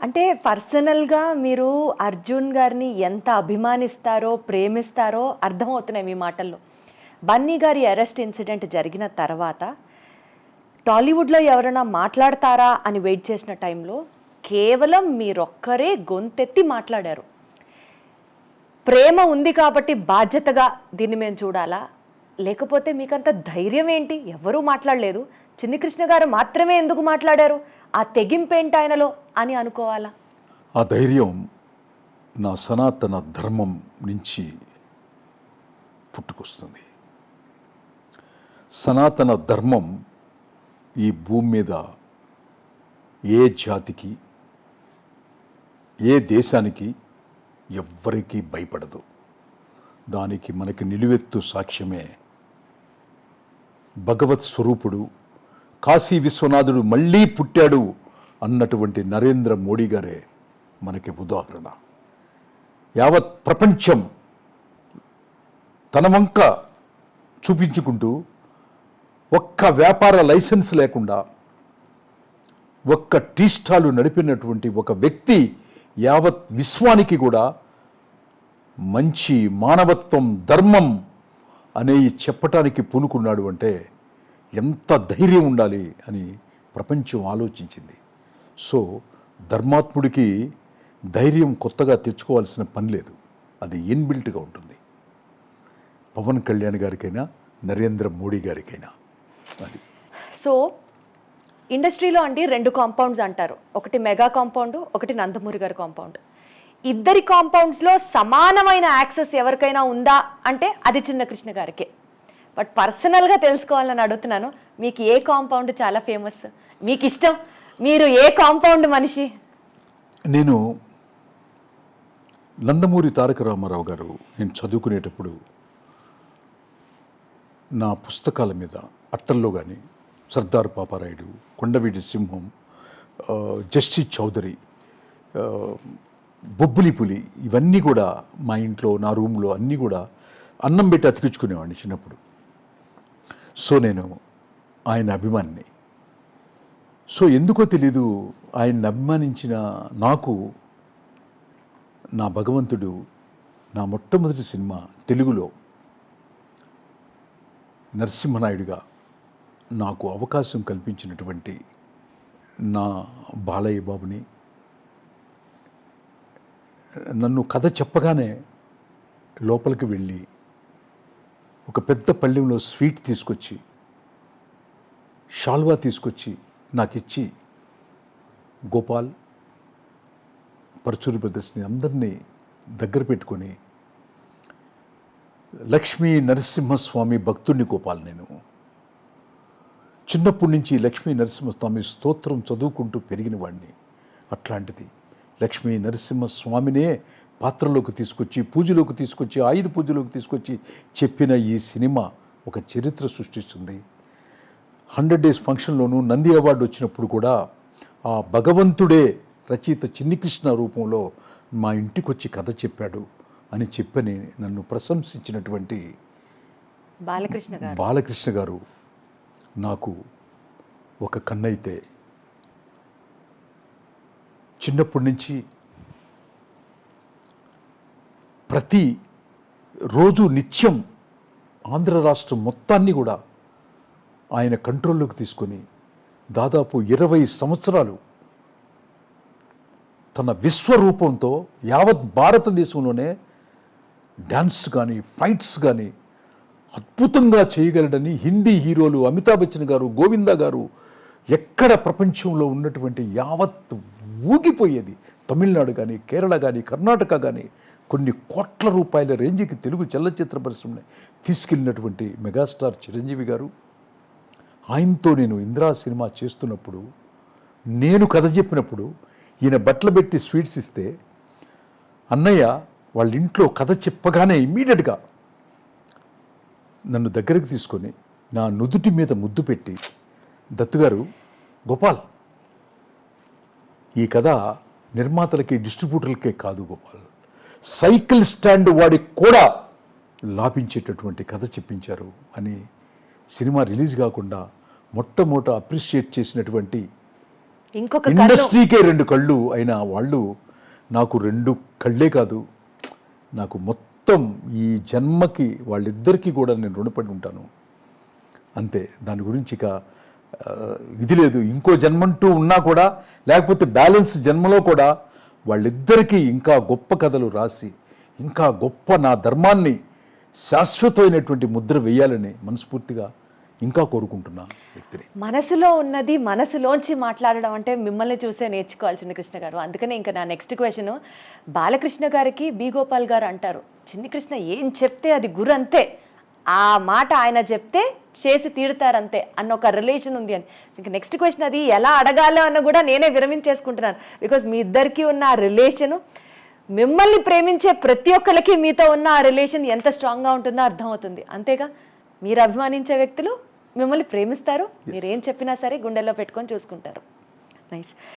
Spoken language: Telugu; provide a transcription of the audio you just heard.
అంటే పర్సనల్‌గా మీరు అర్జున్ గారిని ఎంత అభిమానిస్తారో, ప్రేమిస్తారో అర్థమవుతున్నాయి మీ మాటల్లో. బన్నీ గారి అరెస్ట్ ఇన్సిడెంట్ జరిగిన తర్వాత టాలీవుడ్‌లో ఎవరైనా మాట్లాడతారా అని వెయిట్ చేసిన టైంలో కేవలం మీరొక్కరే గొంతెత్తి మాట్లాడారు. ప్రేమ ఉంది కాబట్టి బాధ్యతగా దీన్ని మేము చూడాలా? లేకపోతే మీకంత ధైర్యం ఏంటి? ఎవరూ మాట్లాడలేదు. చిన్ని కృష్ణ గారు మాత్రమే ఎందుకు మాట్లాడారు? ఆ తెగింపేంటి ఆయనలో అని అనుకోవాలా? ఆ ధైర్యం నా సనాతన ధర్మం నుంచి పుట్టుకొస్తుంది. సనాతన ధర్మం ఈ భూమి మీద ఏ జాతికి, ఏ దేశానికి ఎవ్వరికీ భయపడదు. దానికి మనకి నిలువెత్తు సాక్ష్యమే భగవత్ స్వరూపుడు, కాశీ విశ్వనాథుడు మళ్ళీ పుట్టాడు అన్నటువంటి నరేంద్ర మోడీ గారే మనకి ఉదాహరణ. యావత్ ప్రపంచం తన వంక చూపించుకుంటూ ఒక్క వ్యాపార లైసెన్స్ లేకుండా ఒక్క టీ స్టాలు నడిపినటువంటి ఒక వ్యక్తి యావత్ విశ్వానికి కూడా మంచి మానవత్వం, ధర్మం అనేవి చెప్పటానికి పూనుకున్నాడు అంటే ఎంత ధైర్యం ఉండాలి అని ప్రపంచం ఆలోచించింది. సో ధర్మాత్ముడికి ధైర్యం కొత్తగా తెచ్చుకోవాల్సిన పని లేదు, అది ఇన్బిల్ట్గా ఉంటుంది. పవన్ కళ్యాణ్ గారికైనా నరేంద్ర మోడీ గారికైనా అది. సో ఇండస్ట్రీలో అండి 2 కాంపౌండ్స్ అంటారు. ఒకటి మెగా కాంపౌండ్, ఒకటి నందమూరి గారి కాంపౌండ్. ఇద్దరి కాంపౌండ్స్లో సమానమైన యాక్సెస్ ఎవరికైనా ఉందా అంటే అది చిన్న కృష్ణ గారికే. బట్ పర్సనల్గా తెలుసుకోవాలని అడుగుతున్నాను, మీకు ఏ కాంపౌండ్ చాలా ఫేమస్, మీకు ఇష్టం, మీరు ఏ కాంపౌండ్ మనిషి? నేను నందమూరి తారక రామారావు గారు నేను చదువుకునేటప్పుడు నా పుస్తకాల మీద అట్టల్లో కానీ సర్దార్ పాపారాయుడు, కొండవీటి సింహం, జస్టిస్ చౌదరి, బొబ్బులి పులి, ఇవన్నీ కూడా మా ఇంట్లో నా రూమ్లో అన్నీ కూడా అన్నం పెట్టి అతికించుకునేవాడిని చిన్నప్పుడు. సో నేను ఆయన అభిమానిని. సో ఎందుకో తెలీదు, ఆయన్ని అభిమానించిన నాకు నా భగవంతుడు నా మొట్టమొదటి సినిమా తెలుగులో నరసింహనాయుడుగా నాకు అవకాశం కల్పించినటువంటి నా బాలయ్య బాబుని, నన్ను కథ చెప్పగానే లోపలికి వెళ్ళి ఒక పెద్ద పళ్ళెంలో స్వీట్ తీసుకొచ్చి, షాల్వా తీసుకొచ్చి నాకు ఇచ్చి, గోపాల్, పరచూరి బ్రదర్స్ని అందరినీ దగ్గర పెట్టుకొని, లక్ష్మీ నరసింహస్వామి భక్తుడిని గోపాల్, నేను చిన్నప్పటి నుంచి లక్ష్మీ నరసింహస్వామి స్తోత్రం చదువుకుంటూ పెరిగిన వాడిని. అట్లాంటిది లక్ష్మీ నరసింహస్వామినే పాత్రలోకి తీసుకొచ్చి, పూజలోకి తీసుకొచ్చి, ఆయుధ పూజలోకి తీసుకొచ్చి చెప్పిన ఈ సినిమా ఒక చరిత్ర సృష్టిస్తుంది. 100 డేస్ ఫంక్షన్లోనూ నంది అవార్డు వచ్చినప్పుడు కూడా ఆ భగవంతుడే రచయిత చిన్ని కృష్ణ రూపంలో మా ఇంటికి వచ్చి కథ చెప్పాడు అని చెప్పని నన్ను ప్రశంసించినటువంటి బాలకృష్ణ గారు నాకు ఒక కన్నైతే, చిన్నప్పటి నుంచి ప్రతి రోజు నిత్యం ఆంధ్ర రాష్ట్రం మొత్తాన్ని కూడా ఆయన కంట్రోల్లోకి తీసుకొని దాదాపు 20 సంవత్సరాలు తన విశ్వరూపంతో యావత్ భారతదేశంలోనే డ్యాన్స్ కానీ ఫైట్స్ కానీ అద్భుతంగా చేయగలడని హిందీ హీరోలు అమితాబ్ బచ్చన్ గారు, గోవిందా గారు, ఎక్కడ ప్రపంచంలో ఉన్నటువంటి యావత్ ఊగిపోయేది. తమిళనాడు కానీ, కేరళ కానీ, కర్ణాటక కానీ కొన్ని కోట్ల రూపాయల రేంజ్కి తెలుగు చలనచిత్ర పరిశ్రమని తీసుకెళ్ళినటువంటి మెగాస్టార్ చిరంజీవి గారు, ఆయనతో నేను ఇందిరా సినిమా చేస్తున్నప్పుడు, నేను కథ చెప్పినప్పుడు ఈయన బట్టలు పెట్టి స్వీట్స్ ఇస్తే, అన్నయ్య వాళ్ళ ఇంట్లో కథ చెప్పగానే ఇమ్మీడియట్గా నన్ను దగ్గరికి తీసుకొని నా నుదుటి మీద ముద్దు పెట్టి, దత్తుగారు, గోపాల్, ఈ కథ నిర్మాతలకి డిస్ట్రిబ్యూటర్లకే కాదు గోపాల్, సైకిల్ స్టాండ్ వాడికి కూడా లాభించేటటువంటి కథ చెప్పించారు అని సినిమా రిలీజ్ కాకుండా మొట్టమొదట అప్రిషియేట్ చేసినటువంటి ఇంకొక కన్ను ఇండస్ట్రీకే 2 కళ్ళు అయిన వాళ్ళు నాకు 2 కళ్ళే కాదు, నాకు మొత్తం ఈ జన్మకి వాళ్ళిద్దరికీ కూడా నేను రుణపడి ఉంటాను. అంతే, దాని గురించి ఇక ఇది లేదు. ఇంకో జన్మంటూ ఉన్నా కూడా, లేకపోతే బ్యాలెన్స్ జన్మలో కూడా వాళ్ళిద్దరికీ ఇంకా గొప్ప కథలు రాసి, ఇంకా గొప్ప నా ధర్మాన్ని శాశ్వతమైనటువంటి ముద్ర వేయాలని మనస్ఫూర్తిగా ఇంకా కోరుకుంటున్నా వ్యక్తిని. మనసులో ఉన్నది మనసులోంచి మాట్లాడడం అంటే మిమ్మల్ని చూసే నేర్చుకోవాలి చిన్ని కృష్ణ గారు. అందుకనే ఇంకా నా నెక్స్ట్ క్వశ్చన్, బాలకృష్ణ గారికి బి గోపాల్ గారు అంటారు, చిన్ని కృష్ణ ఏం చెప్తే అది గురు అంతే, ఆ మాట ఆయన చెప్తే చేసి తీరుతారంతే అన్న ఒక రిలేషన్ ఉంది అని. ఇంకా నెక్స్ట్ క్వశ్చన్ అది ఎలా అడగాలో అన్న కూడా నేనే విరమించేసుకుంటున్నాను. బికాజ్ మీ ఇద్దరికి ఉన్న ఆ రిలేషను, మిమ్మల్ని ప్రేమించే ప్రతి ఒక్కరికి మీతో ఉన్న ఆ రిలేషన్ ఎంత స్ట్రాంగ్గా ఉంటుందో అర్థమవుతుంది. అంతేగా, మీరు అభిమానించే వ్యక్తులు మిమ్మల్ని ప్రేమిస్తారు, మీరు ఏం చెప్పినా సరే గుండెల్లో పెట్టుకొని చూసుకుంటారు. నైస్.